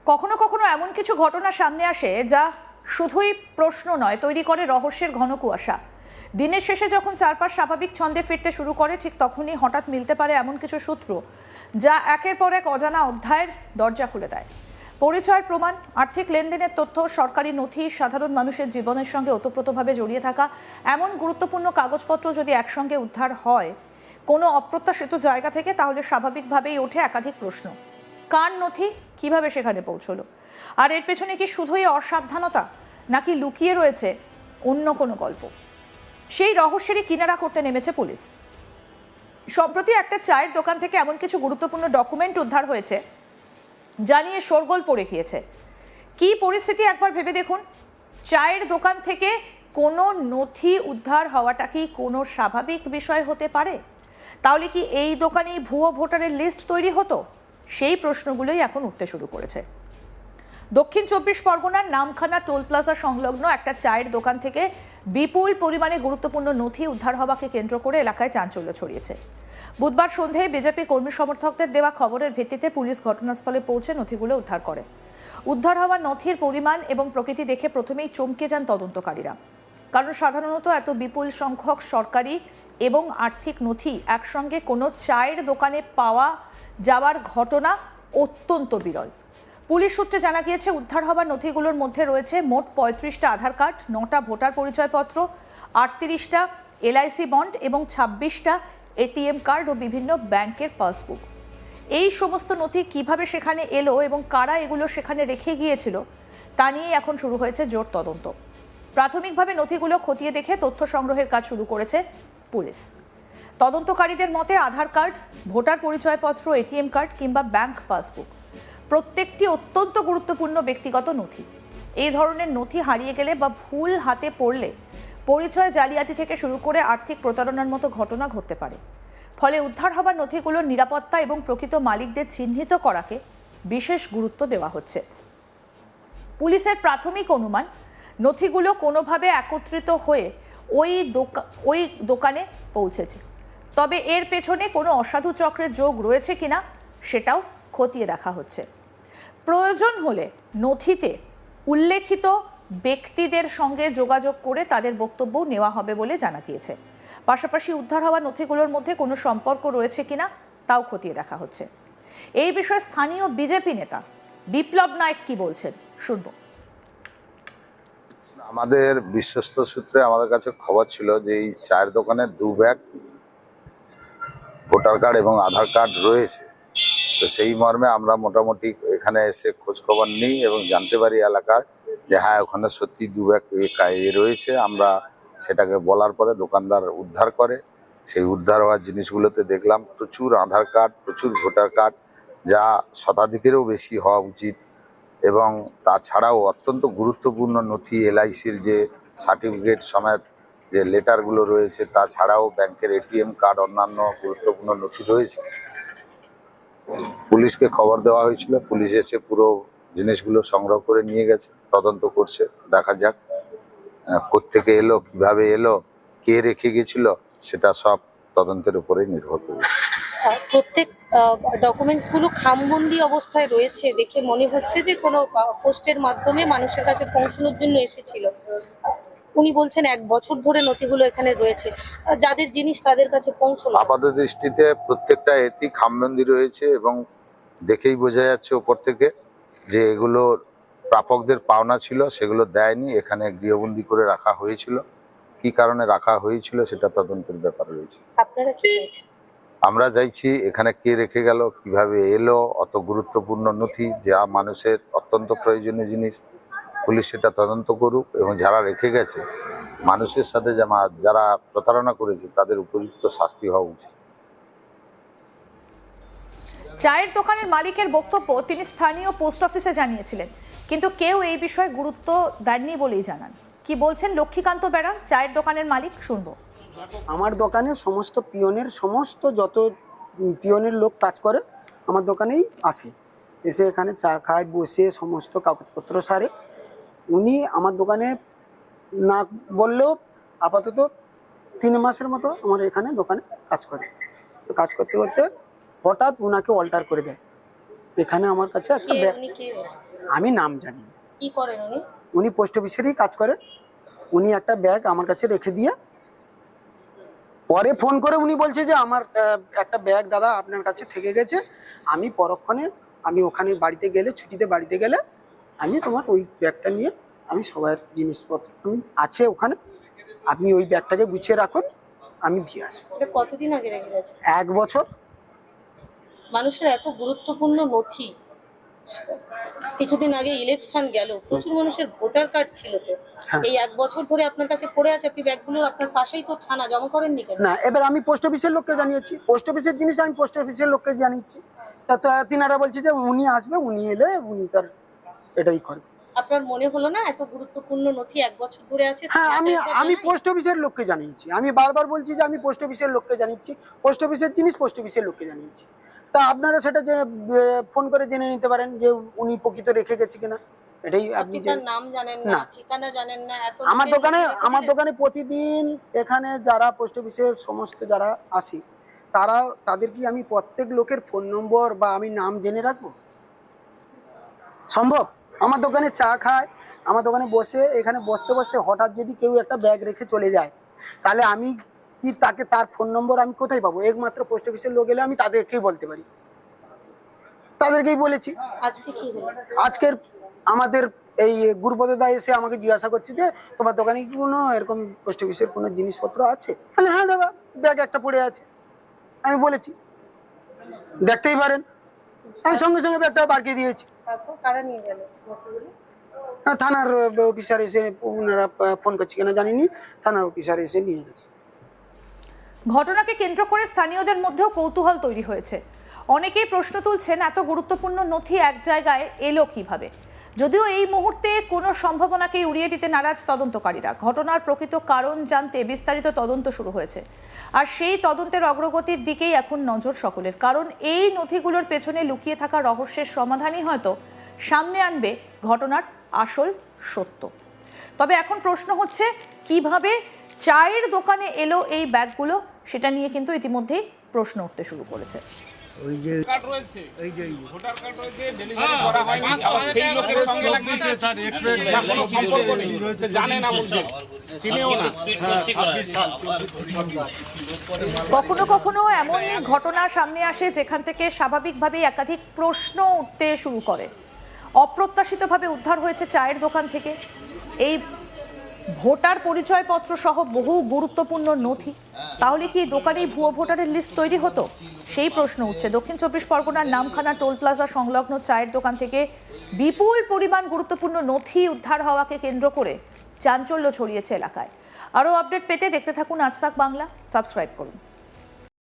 কখনো কখনো এমন কিছু ঘটনা সামনে আসে যা শুধুই প্রশ্ন নয়, তৈরি করে রহস্যের ঘন কুয়াশা। দিনের শেষে যখন চারপাশ স্বাভাবিক ছন্দে ফিরতে শুরু করে, ঠিক তখনই হঠাৎ মিলতে পারে এমন কিছু সূত্র যা একের পর এক অজানা অধ্যায়ের দরজা খুলে দেয়। পরিচয়ের প্রমাণ, আর্থিক লেনদেনের তথ্য, সরকারি নথি, সাধারণ মানুষের জীবনের সঙ্গে ওতপ্রোতভাবে জড়িয়ে থাকা এমন গুরুত্বপূর্ণ কাগজপত্র যদি একসঙ্গে উদ্ধার হয় কোনো অপ্রত্যাশিত জায়গা থেকে, তাহলে স্বাভাবিকভাবেই ওঠে একাধিক প্রশ্ন। কার নথি, কিভাবে সেখানে পৌঁছলো, আর এর পেছনে কি শুধুই অসাবধানতা, নাকি লুকিয়ে রয়েছে অন্য কোনো গল্প? সেই রহস্যেরই কিনারা করতে নেমেছে পুলিশ। সম্প্রতি একটা চায়ের দোকান থেকে এমন কিছু গুরুত্বপূর্ণ ডকুমেন্ট উদ্ধার হয়েছে যা নিয়ে শোরগোল পড়ে গিয়েছে। কি পরিস্থিতি একবার ভেবে দেখুন। চায়ের দোকান থেকে কোনো নথি উদ্ধার হওয়াটা কি কোনো স্বাভাবিক বিষয় হতে পারে? তাহলে কি এই দোকানেই ভুয়ো ভোটারের লিস্ট তৈরি হতো? সেই প্রশ্নগুলোই এখন উঠতে শুরু করেছে। দক্ষিণ 24 পরগনার নামখানা টোল প্লাজা সংলগ্ন একটা চায়ের দোকান থেকে বিপুল পরিমাণে গুরুত্বপূর্ণ নথি উদ্ধার হওয়াকে কেন্দ্র করে এলাকায় চাঞ্চল্য ছড়িয়েছে। বুধবার সন্ধ্যায় বিজেপি কর্মী সমর্থকদের দেওয়া খবরের ভিত্তিতে পুলিশ ঘটনাস্থলে পৌঁছে নথিগুলো উদ্ধার করে। উদ্ধার হওয়া নথির পরিমাণ এবং প্রকৃতি দেখে প্রথমেই চমকে যান তদন্তকারীরা। কারণ সাধারণত এত বিপুল সংখ্যক সরকারি এবং আর্থিক নথি একসঙ্গে কোনো চায়ের দোকানে পাওয়া যাওয়ার ঘটনা অত্যন্ত বিরল। পুলিশ সূত্রে জানা গিয়েছে, উদ্ধার হওয়া নথিগুলোর মধ্যে রয়েছে মোট 35টা আধার কার্ড, 9টা ভোটার পরিচয়পত্র, 38টা এলআইসি বন্ড এবং 26টা এটিএম কার্ড ও বিভিন্ন ব্যাংকের পাসবুক। এই সমস্ত নথি কিভাবে সেখানে এলো এবং কারা এগুলো সেখানে রেখে গিয়েছিল তা নিয়ে এখন শুরু হয়েছে জোর তদন্ত। প্রাথমিকভাবে নথিগুলো খতিয়ে দেখে তথ্য সংগ্রহের কাজ শুরু করেছে পুলিশ। তদন্তকারীদের মতে আধার কার্ড, ভোটার পরিচয়পত্র, এটিএম কার্ড কিংবা ব্যাংক পাসবুক প্রত্যেকটি অত্যন্ত গুরুত্বপূর্ণ ব্যক্তিগত নথি। এই ধরনের নথি হারিয়ে গেলে বা ভুল হাতে পড়লে পরিচয় জালিয়াতি থেকে শুরু করে আর্থিক প্রতারণার মতো ঘটনা ঘটতে পারে। ফলে উদ্ধার হওয়া নথিগুলোর নিরাপত্তা এবং প্রকৃত মালিকদের চিহ্নিত করাকে বিশেষ গুরুত্ব দেওয়া হচ্ছে। পুলিশের প্রাথমিক অনুমান, নথিগুলো কোনোভাবে একত্রিত হয়ে ওই দোকানে পৌঁছেছে। তবে এর পেছনে কোনো অসাধু চক্রের যোগ রয়েছে কিনা সেটাও খতিয়ে দেখা হচ্ছে। প্রয়োজন হলে নথিতে উল্লেখিত ব্যক্তিদের সঙ্গে যোগাযোগ করে তাদের বক্তব্য নেওয়া হবে বলে জানা গিয়েছে। পাশাপাশি উদ্ধার হওয়া নথিগুলোর মধ্যে কোনো সম্পর্ক রয়েছে কিনা তাও খতিয়ে দেখা হচ্ছে। এই বিষয়ে স্থানীয় বিজেপি নেতা বিপ্লব নায়েক কি বলছেন, শুনবো। আমাদের বিশ্বস্ত সূত্রে আমাদের কাছে খবর ছিল যে এই চায়ের দোকানে 2 ব্যাগ ভোটার কার্ড এবং আধার কার্ড রয়েছে। তো সেই মর্মে আমরা মোটামুটি এখানে এসে খোঁজ খবর নিই এবং জানতে পারি এলাকার যে হ্যাঁ, ওখানে সত্যি 2 ব্যাগ রয়েছে। আমরা সেটাকে বলার পরে দোকানদার উদ্ধার করে। সেই উদ্ধার হওয়ার জিনিসগুলোতে দেখলাম প্রচুর আধার কার্ড, প্রচুর ভোটার কার্ড, যা শতাধিকেরও বেশি হওয়া উচিত। এবং তাছাড়াও অত্যন্ত গুরুত্বপূর্ণ নথি, এলআইসির যে সার্টিফিকেট সমেত যে লেটারগুলো রয়েছে, তাছাড়াও ব্যাংকের এটিএম কার্ড, অন্যান্য গুরুত্বপূর্ণ নথি রয়েছে। পুলিশকে খবর দেওয়া হয়েছিল, পুলিশ এসে পুরো জিনিসগুলো সংগ্রহ করে নিয়ে গেছে, তদন্ত করছে। দেখা যাক কোত্থেকে এলো, কিভাবে এলো, কে রেখে গেছিল, সেটা সব তদন্তের উপরেই নির্ভর করবে। প্রত্যেক ডকুমেন্টস গুলো খামবন্দি অবস্থায় রয়েছে দেখে মনে হচ্ছে যে কোনো পোস্টের মাধ্যমে মানুষের কাছে পৌঁছানোর জন্য এসেছিল। উনি বলছেন 1 বছর ধরে নথিগুলো এখানে রয়েছে, যাদের জিনিস তাদের কাছে পৌঁছলো। আপাত দৃষ্টিতে প্রত্যেকটা এটি খামবন্দি রয়েছে এবং দেখেই বোঝা যাচ্ছে ওপর থেকে যে এগুলো প্রাপকদের পাওনা ছিল, সেগুলো দেয়নি, এখানে গৃহবন্দী করে রাখা হয়েছিল। কি কারণে রাখা হয়েছিল সেটা তদন্তের ব্যাপার রয়েছে। আপনারা কি চাইছেন? আমরা চাইছি এখানে কে রেখে গেল, কিভাবে এলো, অত গুরুত্বপূর্ণ নথি যা মানুষের অত্যন্ত প্রয়োজনীয় জিনিস, পুলিশ সেটা তদন্ত করুক এবং যারা রেখে গেছে, মানুষের সাথে যারা প্রতারণা করেছে তাদের উপযুক্ত শাস্তি হওয়া উচিত। চায়ের দোকানের মালিকের বক্তব্য, তিনি স্থানীয় পোস্ট অফিসে জানিয়েছিলেন, কিন্তু কেউ এই বিষয়ে গুরুত্ব দেননি বলেই জানান। কি বলছেন লক্ষ্মীকান্ত বেড়া, চায়ের দোকানের মালিক, শুনবো। আমার দোকানে সমস্ত যত পিয়নের লোক কাজ করে আমার দোকানেই আসে, এসে এখানে চা খায়, বসে সমস্ত কাগজপত্র সারে। উনি আমার দোকানে না বললেও আপাতত 3 মাসের মতো আমার এখানে দোকানে কাজ করে। তো কাজ করতে করতে হঠাৎ ওনাকে অল্টার করে দেয়। এখানে আমার কাছে একটা আমি নাম জানি না। কি করেন উনি? উনি পোস্ট অফিসেরই কাজ করে। উনি একটা ব্যাগ আমার কাছে রেখে দিয়ে পরে ফোন করে উনি বলছে যে আমার একটা ব্যাগ দাদা আপনার কাছে থেকে গেছে, আমি পরক্ষণে আমি ওখানে বাড়িতে গেলে, ছুটিতে বাড়িতে গেলে আমি তোমার ওই ব্যাগটা নিয়ে আমি সবার জিনিসপত্র আছে ওখানে, আপনি ওই ব্যাগটাকে গুছিয়ে রাখুন, আমি দিয়ে আসবো। এটা কতদিন আগে রেখে গেছে? 1 বছর। মানুষের এত গুরুত্বপূর্ণ নথি, কিছুদিন আগে ইলেকশন গেল, প্রচুর মানুষের ভোটার কার্ড ছিল তো, হ্যাঁ। এই 1 বছর ধরে আপনার কাছে পড়ে আছে, আপনি ব্যাগগুলো আপনার পাশেই তো থানা, জমা করেননি কেন? না, এবার আমি পোস্ট অফিসের লোককে জানিয়েছি, পোস্ট অফিসের জিনিস আমি পোস্ট অফিসের লোককে জানিয়েছি। তা তো তিনারা বলছে যে উনি আসবে, উনি এলে উনি তার এটাই করবে। আপনার মনে হলো না এত গুরুত্বপূর্ণ নথি 1 বছর ধরে আছে? হ্যাঁ, থানাতে আমি একবার আমি জানাই? পোস্ট অফিসের লোককে জানিয়েছি, আমি বারবার বলছি যে আমি পোস্ট অফিসের লোককে জানিয়েছি, পোস্ট অফিসের জিনিস পোস্ট অফিসের লোককে জানিয়েছি। তা আপনারা সেটা যে ফোন করে জেনে নিতে পারেন যে উনি প্রকৃত রেখে গেছে কিনা, এটাই আপনি আপনি যে তার নাম জানেন না, না। ঠিকানা জানেন না, এত আমার লোকের দোকানে নথি রেখে আমার দিলেন? দোকানে প্রতিদিন এখানে যারা পোস্ট অফিসের সমস্ত যারা আসি, তারা তাদের কি আমি প্রত্যেক লোকের ফোন নম্বর বা আমি নাম জেনে রাখবো? সম্ভব? আমার দোকানে চা খায়, আমার দোকানে বসে, এখানে বসতে বসতে হঠাৎ যদি কেউ একটা ব্যাগ রেখে চলে যায়, তাহলে আমি কি তাকে তার ফোন নম্বর আমি কোথায় পাবো? একমাত্র পোস্ট অফিসের লোক এলে আমি তাদেরকেই বলতে পারি, তাদেরকেই বলেছি। আজকে কি হলো? আজকের আমাদের এই গুরুপদ দা এসে আমাকে জিজ্ঞাসা করছে যে তোমার দোকানে কি কোনো এরকম পোস্ট অফিসের কোনো জিনিসপত্র আছে? বলে, হ্যাঁ দাদা, ব্যাগ একটা পড়ে আছে। আমি বলেছি দেখতেই পারেন, আমি সঙ্গে সঙ্গে ব্যাগটা বাড়িয়ে দিয়েছি। তারপর কারা নিয়ে গেল নথিগুলো? হ্যাঁ, থানার অফিসার এসে, ওনারা ফোন করছে কিনা জানিনি, থানার অফিসার এসে নিয়ে গেছে। ঘটনাকে কেন্দ্র করে স্থানীয়দের মধ্যেও কৌতূহল তৈরি হয়েছে। অনেকেই প্রশ্ন তুলছেন এত গুরুত্বপূর্ণ নথি এক জায়গায় এলো কিভাবে। যদিও এই মুহূর্তে কোনো সম্ভাবনাকেই উড়িয়ে দিতে নারাজ তদন্তকারীরা। ঘটনার প্রকৃত কারণ জানতে বিস্তারিত তদন্ত শুরু হয়েছে, আর সেই তদন্তের অগ্রগতির দিকেই এখন নজর সকলের। কারণ এই নথিগুলোর পেছনে লুকিয়ে থাকা রহস্যের সমাধানই হয়তো সামনে আনবে ঘটনার আসল সত্য। তবে এখন প্রশ্ন হচ্ছে কিভাবে চায়ের দোকানে এলো এই ব্যাগগুলো, সেটা নিয়ে কিন্তু ইতিমধ্যেই প্রশ্ন উঠতে শুরু করেছে। ওই যে কার্ড রয়েছে, এই যে ভোটার কার্ড রয়েছে, ডেলিভারি করা হয়নি, আবার সেই লোকের সঙ্গে নাকি যার কোনো সম্পর্ক নেই, সে জানে না, বলছে চিনেও না। কখনো কখনো এমন ঘটনা সামনে আসে যেখান থেকে স্বাভাবিকভাবেই একাধিক প্রশ্ন উঠতে শুরু করে। অপ্রত্যাশিতভাবে উদ্ধার হয়েছে চায়ের দোকান থেকে এই ভোটার পরিচয়পত্র সহ বহু গুরুত্বপূর্ণ নথি। তাহলে কি দোকানেই ভুয়ো ভোটারের লিস্ট তৈরি হতো? সেই প্রশ্ন উঠছে। দক্ষিণ 24 পরগনার নামখানা টোল প্লাজা সংলগ্ন চায়ের দোকান থেকে বিপুল পরিমাণ গুরুত্বপূর্ণ নথি উদ্ধার হওয়াকে কেন্দ্র করে চাঞ্চল্য ছড়িয়েছে এলাকায়। আরও আপডেট পেতে দেখতে থাকুন আজ তাক বাংলা, সাবস্ক্রাইব করুন।